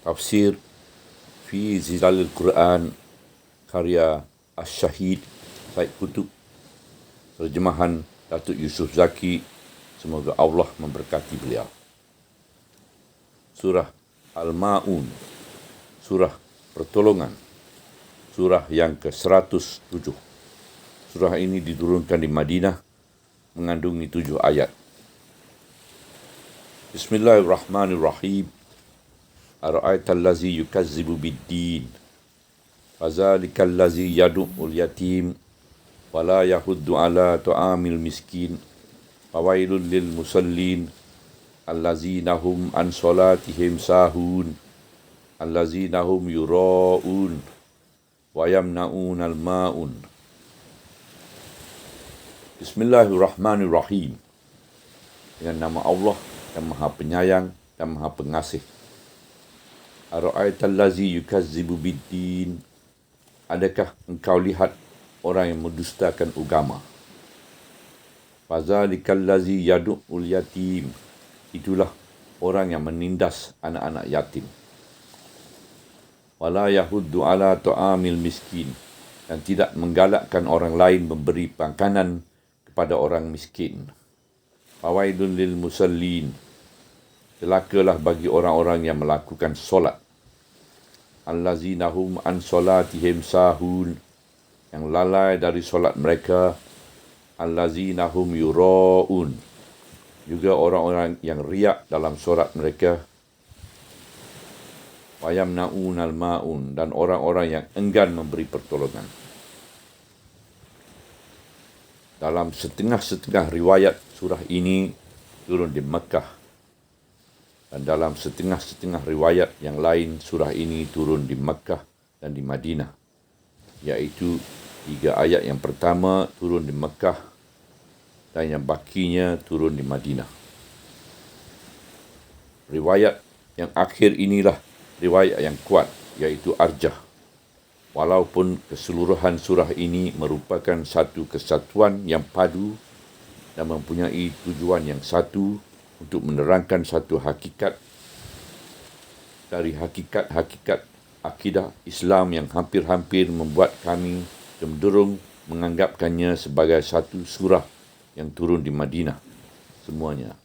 Tafsir fi Zilalil Quran karya Asy-Syahid Said Qutb, terjemahan Datuk Yusof Zaki. Semoga Allah memberkati beliau. Surah Al-Ma'un, surah pertolongan, surah yang ke-107. Surah ini diturunkan di Madinah, mengandungi 7 ayat. Bismillahirrahmanirrahim. Ara'aital ladzi yukazzibu bid-din, fazalikal ladzi yad'ul yatim wa la yahuddu ala ta'amil miskin, fawailul lil musallin allazina hum an salatihim sahun, allazina hum yura'un wa yamna'unal ma'un. Bismillahirrahmanirrahim. Dengan nama Allah yang Maha Penyayang dan Maha Pengasih. Ara'aital ladzi yukazzibu bid-din. Adakah engkau lihat orang yang mendustakan agama? Fazalikal ladzi yad'ul yatim. Itulah orang yang menindas anak-anak yatim. Wala yahuddu ala ta'amil miskin. Dan tidak menggalakkan orang lain memberi makanan kepada orang miskin. Fawailul lil musallin. Celakalah bagi orang-orang yang melakukan solat. Allazina hum an salatihim sahun. Yang lalai dari solat mereka. Allazina hum yura'un. Juga orang-orang yang riak dalam solat mereka. Wa yamna'unal ma'un. Dan orang-orang yang enggan memberi pertolongan. Dalam setengah-setengah riwayat, surah ini turun di Mekah. Dan dalam setengah-setengah riwayat yang lain, surah ini turun di Mekah dan di Madinah. Iaitu 3 ayat yang pertama turun di Mekah dan yang bakinya turun di Madinah. Riwayat yang akhir inilah riwayat yang kuat, iaitu arjah. Walaupun keseluruhan surah ini merupakan satu kesatuan yang padu dan mempunyai tujuan yang satu untuk menerangkan satu hakikat dari hakikat-hakikat akidah Islam yang hampir-hampir membuat kami cenderung menganggapkannya sebagai satu surah yang turun di Madinah semuanya.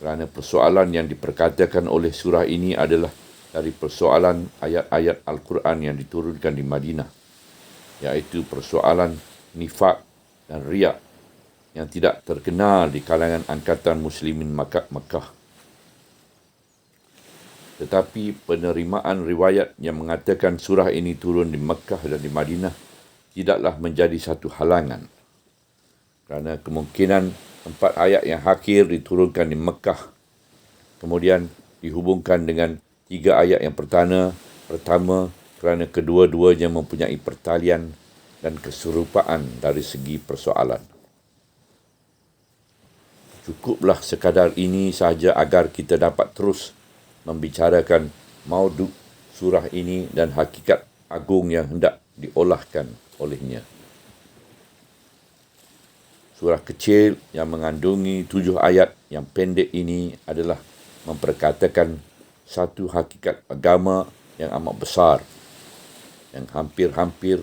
Kerana persoalan yang diperkatakan oleh surah ini adalah dari persoalan ayat-ayat Al-Quran yang diturunkan di Madinah, iaitu persoalan nifak dan riak yang tidak terkenal di kalangan angkatan muslimin Makkah. Tetapi penerimaan riwayat yang mengatakan surah ini turun di Makkah dan di Madinah tidaklah menjadi satu halangan. Kerana kemungkinan 4 ayat yang akhir diturunkan di Makkah, kemudian dihubungkan dengan 3 ayat yang pertama kerana kedua-duanya mempunyai pertalian dan keserupaan dari segi persoalan. Cukuplah sekadar ini sahaja agar kita dapat terus membicarakan maudhu surah ini dan hakikat agung yang hendak diolahkan olehnya. Surah kecil yang mengandungi 7 ayat yang pendek ini adalah memperkatakan satu hakikat agama yang amat besar, yang hampir-hampir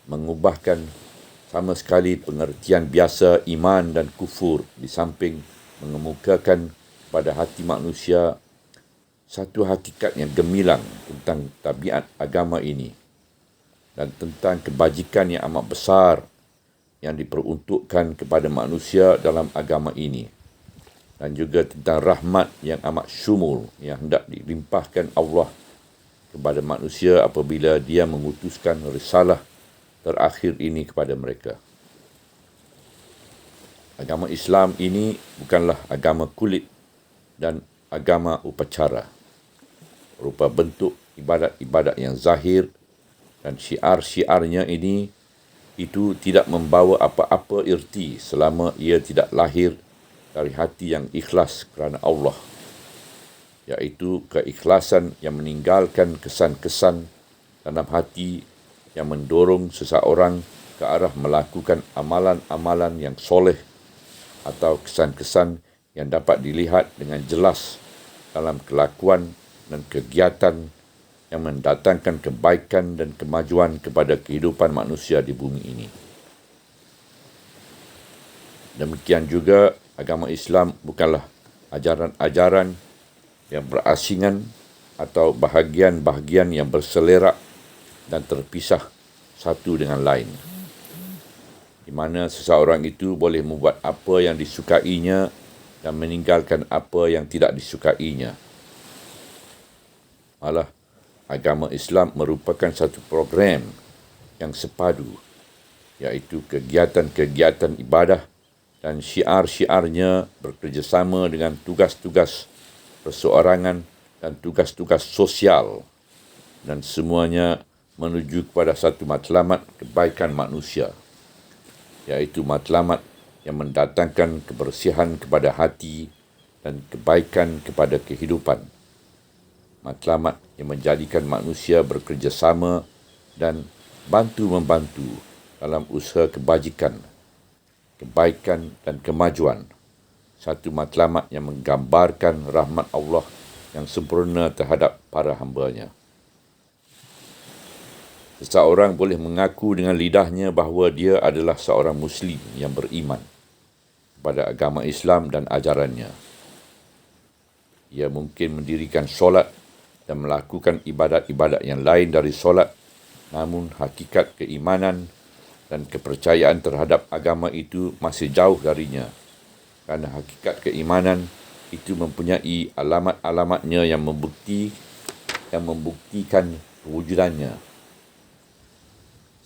mengubahkan sama sekali pengertian biasa iman dan kufur, di samping mengemukakan pada hati manusia satu hakikat yang gemilang tentang tabiat agama ini dan tentang kebajikan yang amat besar yang diperuntukkan kepada manusia dalam agama ini, dan juga tentang rahmat yang amat syumul yang hendak dilimpahkan Allah kepada manusia apabila Dia mengutuskan risalah terakhir ini kepada mereka. Agama Islam ini bukanlah agama kulit dan agama upacara. Rupa bentuk ibadat-ibadat yang zahir dan syiar-syiarnya ini itu tidak membawa apa-apa erti selama ia tidak lahir dari hati yang ikhlas kerana Allah, iaitu keikhlasan yang meninggalkan kesan-kesan dalam hati yang mendorong seseorang ke arah melakukan amalan-amalan yang soleh atau kesan-kesan yang dapat dilihat dengan jelas dalam kelakuan dan kegiatan yang mendatangkan kebaikan dan kemajuan kepada kehidupan manusia di bumi ini. Demikian juga, agama Islam bukanlah ajaran-ajaran yang berasingan atau bahagian-bahagian yang berselerak dan terpisah satu dengan lain, di mana seseorang itu boleh membuat apa yang disukainya dan meninggalkan apa yang tidak disukainya. Malah, agama Islam merupakan satu program yang sepadu, iaitu kegiatan-kegiatan ibadah dan syiar-syiarnya bekerjasama dengan tugas-tugas perseorangan dan tugas-tugas sosial, dan semuanya menuju kepada satu matlamat kebaikan manusia, iaitu matlamat yang mendatangkan kebersihan kepada hati dan kebaikan kepada kehidupan. Matlamat yang menjadikan manusia bekerjasama dan bantu-membantu dalam usaha kebajikan, kebaikan dan kemajuan. Satu matlamat yang menggambarkan rahmat Allah yang sempurna terhadap para hamba-Nya. Seseorang boleh mengaku dengan lidahnya bahawa dia adalah seorang Muslim yang beriman kepada agama Islam dan ajarannya. Ia mungkin mendirikan solat dan melakukan ibadat-ibadat yang lain dari solat, namun hakikat keimanan dan kepercayaan terhadap agama itu masih jauh darinya, kerana hakikat keimanan itu mempunyai alamat-alamatnya yang membuktikan kewujudannya.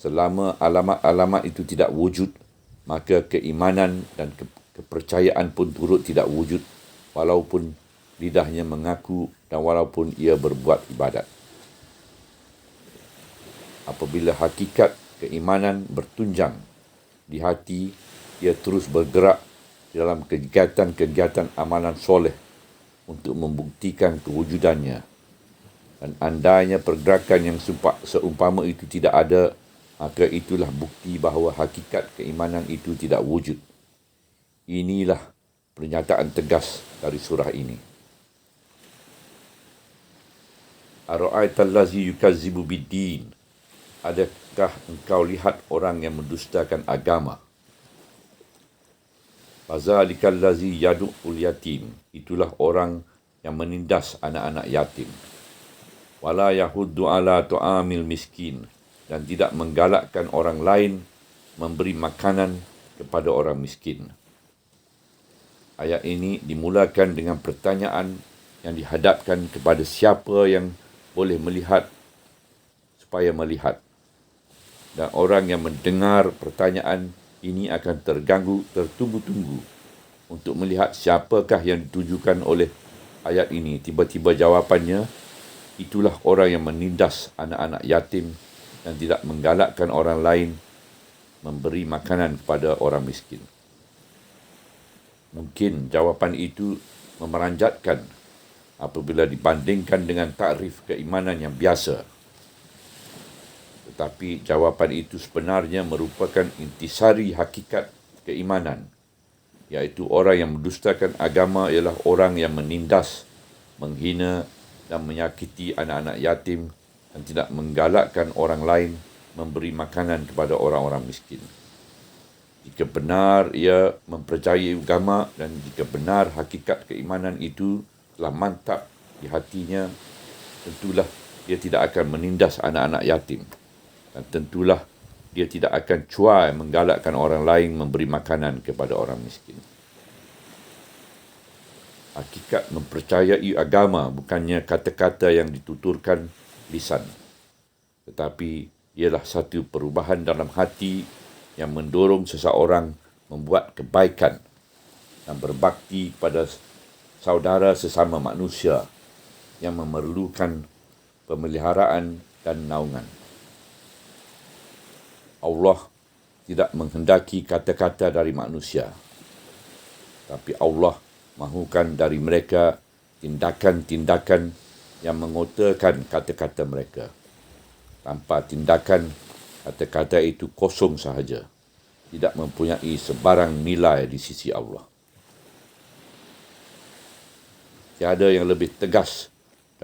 Selama alamat-alamat itu tidak wujud, maka keimanan dan kepercayaan pun turut tidak wujud, walaupun lidahnya mengaku dan walaupun ia berbuat ibadat. Apabila hakikat keimanan bertunjang di hati, ia terus bergerak dalam kegiatan-kegiatan amalan soleh untuk membuktikan kewujudannya. Dan andainya pergerakan yang seumpama itu tidak ada, maka itulah bukti bahawa hakikat keimanan itu tidak wujud. Inilah pernyataan tegas dari surah ini. Ara'aital ladzi yukazzibu bid-din. Adakah engkau lihat orang yang mendustakan agama? Fazalikal ladzi yad'ul yatim. Itulah orang yang menindas anak-anak yatim. Wala yahuddu ala tu'amil miskin. Dan tidak menggalakkan orang lain memberi makanan kepada orang miskin. Ayat ini dimulakan dengan pertanyaan yang dihadapkan kepada siapa yang boleh melihat supaya melihat. Dan orang yang mendengar pertanyaan ini akan tertunggu-tunggu untuk melihat siapakah yang ditujukan oleh ayat ini. Tiba-tiba jawapannya, itulah orang yang menindas anak-anak yatim dan tidak menggalakkan orang lain memberi makanan kepada orang miskin. Mungkin jawapan itu memeranjatkan apabila dibandingkan dengan takrif keimanan yang biasa. Tetapi jawapan itu sebenarnya merupakan intisari hakikat keimanan, iaitu orang yang mendustakan agama ialah orang yang menindas, menghina dan menyakiti anak-anak yatim dan tidak menggalakkan orang lain memberi makanan kepada orang-orang miskin. Jika benar ia mempercayai agama dan jika benar hakikat keimanan itu telah mantap di hatinya, tentulah dia tidak akan menindas anak-anak yatim. Dan tentulah dia tidak akan cuai menggalakkan orang lain memberi makanan kepada orang miskin. Hakikat mempercayai agama bukannya kata-kata yang dituturkan lisan, tetapi ialah satu perubahan dalam hati yang mendorong seseorang membuat kebaikan dan berbakti kepada saudara sesama manusia yang memerlukan pemeliharaan dan naungan. Allah tidak menghendaki kata-kata dari manusia, tapi Allah mahukan dari mereka tindakan-tindakan yang mengotakan kata-kata mereka. Tanpa tindakan, kata-kata itu kosong sahaja, tidak mempunyai sebarang nilai di sisi Allah. Tiada yang lebih tegas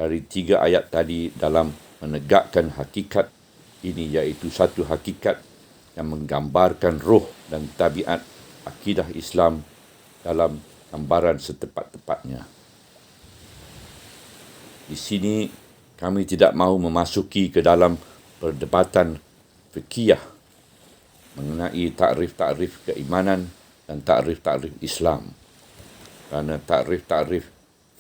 dari 3 ayat tadi dalam menegakkan hakikat ini, iaitu satu hakikat yang menggambarkan roh dan tabiat akidah Islam dalam gambaran setepat-tepatnya. Di sini kami tidak mahu memasuki ke dalam perdebatan fikih mengenai takrif-takrif keimanan dan takrif-takrif Islam. Kerana takrif-takrif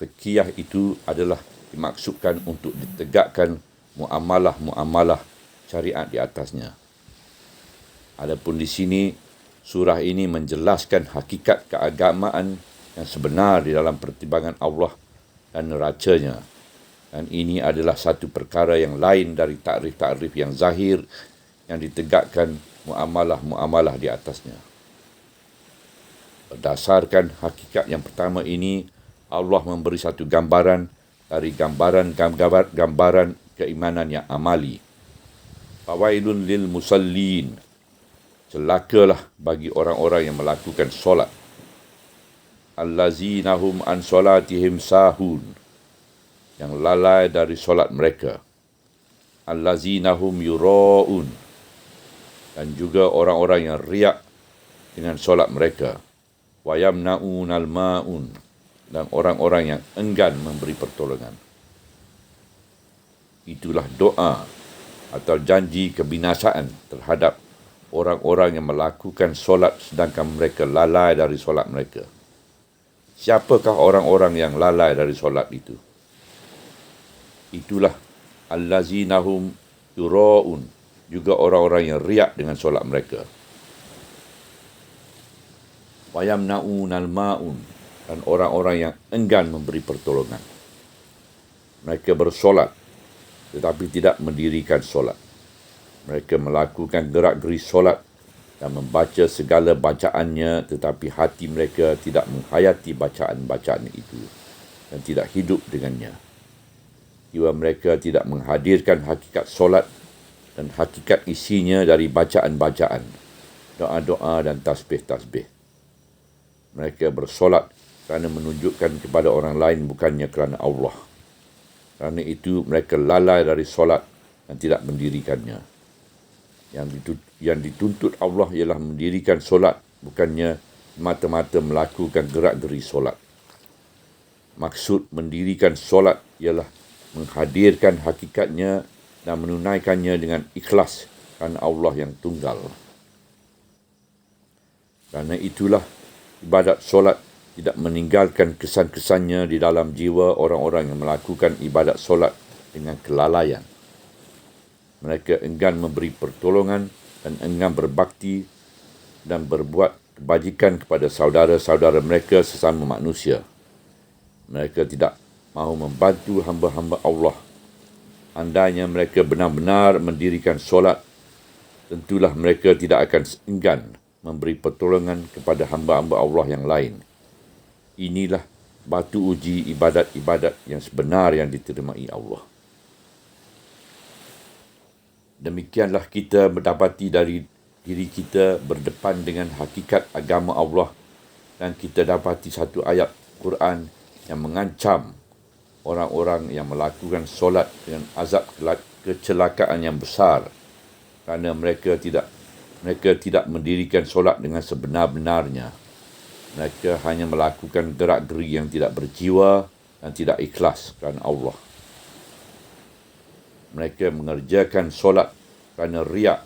fikih itu adalah dimaksudkan untuk ditegakkan muamalah-muamalah syariat di atasnya. Adapun di sini, surah ini menjelaskan hakikat keagamaan yang sebenar di dalam pertimbangan Allah dan neracanya. Dan ini adalah satu perkara yang lain dari takrif-takrif yang zahir yang ditegakkan muamalah-muamalah di atasnya. Berdasarkan hakikat yang pertama ini, Allah memberi satu gambaran dari gambaran keimanan yang amali. Fawailun lil musallin. Celakalah bagi orang-orang yang melakukan solat. Allazina hum an solatihim sahun. Yang lalai dari solat mereka. Allazina hum yura'un. Dan juga orang-orang yang riak dengan solat mereka. Wa yamna'unal ma'un. Dan orang-orang yang enggan memberi pertolongan. Itulah doa atau janji kebinasaan terhadap orang-orang yang melakukan solat sedangkan mereka lalai dari solat mereka. Siapakah orang-orang yang lalai dari solat itu? Itulah allazina hum yura'un, juga orang-orang yang riak dengan solat mereka. Wa yamna'unal ma'un, dan orang-orang yang enggan memberi pertolongan. Mereka bersolat tetapi tidak mendirikan solat. Mereka melakukan gerak-geri solat dan membaca segala bacaannya, tetapi hati mereka tidak menghayati bacaan-bacaan itu dan tidak hidup dengannya. Jiwa mereka tidak menghadirkan hakikat solat dan hakikat isinya dari bacaan-bacaan, doa-doa dan tasbih-tasbih. Mereka bersolat kerana menunjukkan kepada orang lain bukannya kerana Allah. Kerana itu mereka lalai dari solat dan tidak mendirikannya. Yang dituntut Allah ialah mendirikan solat, bukannya mata-mata melakukan gerak-geri solat. Maksud mendirikan solat ialah menghadirkan hakikatnya dan menunaikannya dengan ikhlas kerana Allah yang tunggal. Kerana itulah ibadat solat tidak meninggalkan kesan-kesannya di dalam jiwa orang-orang yang melakukan ibadat solat dengan kelalaian. Mereka enggan memberi pertolongan dan enggan berbakti dan berbuat kebajikan kepada saudara-saudara mereka sesama manusia. Mereka tidak mahu membantu hamba-hamba Allah. Andainya mereka benar-benar mendirikan solat, tentulah mereka tidak akan enggan memberi pertolongan kepada hamba-hamba Allah yang lain. Inilah batu uji ibadat-ibadat yang sebenar yang diterimai Allah. Demikianlah kita mendapati dari diri kita berdepan dengan hakikat agama Allah, dan kita dapati satu ayat Quran yang mengancam orang-orang yang melakukan solat dengan azab kecelakaan yang besar kerana mereka tidak mendirikan solat dengan sebenar-benarnya. Mereka hanya melakukan gerak-geri yang tidak berjiwa dan tidak ikhlas kerana Allah. Mereka mengerjakan solat kerana riak.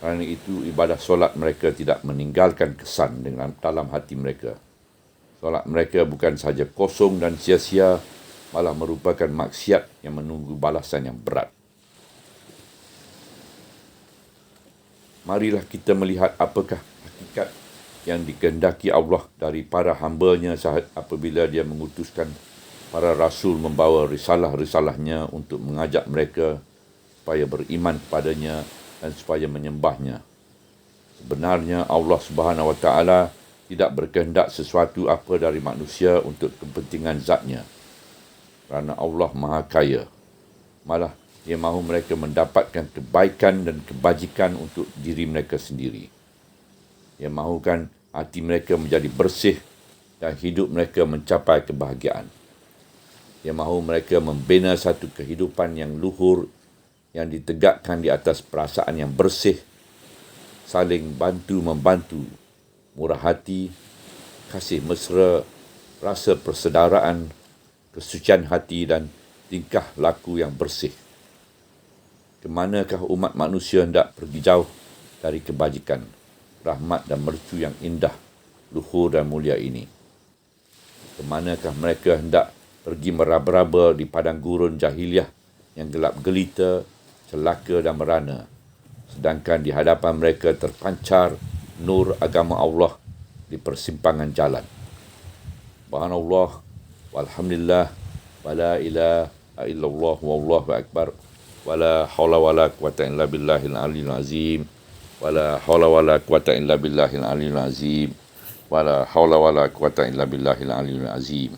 Kerana itu ibadah solat mereka tidak meninggalkan kesan dalam hati mereka. Solat mereka bukan sahaja kosong dan sia-sia, malah merupakan maksiat yang menunggu balasan yang berat. Marilah kita melihat apakah hakikat yang dikehendaki Allah dari para hamba-Nya saat apabila Dia mengutuskan para rasul membawa risalah-risalahnya untuk mengajak mereka supaya beriman kepadanya dan supaya menyembahnya. Sebenarnya Allah Subhanahu Wa Taala tidak berkehendak sesuatu apa dari manusia untuk kepentingan zatnya. Kerana Allah Maha Kaya. Malah Dia mahu mereka mendapatkan kebaikan dan kebajikan untuk diri mereka sendiri. Dia mahukan hati mereka menjadi bersih dan hidup mereka mencapai kebahagiaan. Dia mahu mereka membina satu kehidupan yang luhur, yang ditegakkan di atas perasaan yang bersih, saling bantu-membantu, murah hati, kasih mesra, rasa persaudaraan, kesucian hati dan tingkah laku yang bersih. Kemanakah umat manusia hendak pergi jauh dari kebajikan, rahmat dan mercu yang indah, luhur dan mulia ini? Kemanakah mereka hendak pergi meraba-raba di padang gurun jahiliah yang gelap gelita, celaka dan merana, sedangkan di hadapan mereka terpancar nur agama Allah di persimpangan jalan. Subhanallah, walhamdulillah, wala ilaha illallah, wallahu akbar, wala hawla wala quwata illa billahil aliyil azim, wala hawla wala quwata illa billahil aliyil azim, wala hawla wala quwata illa billahil aliyil azim.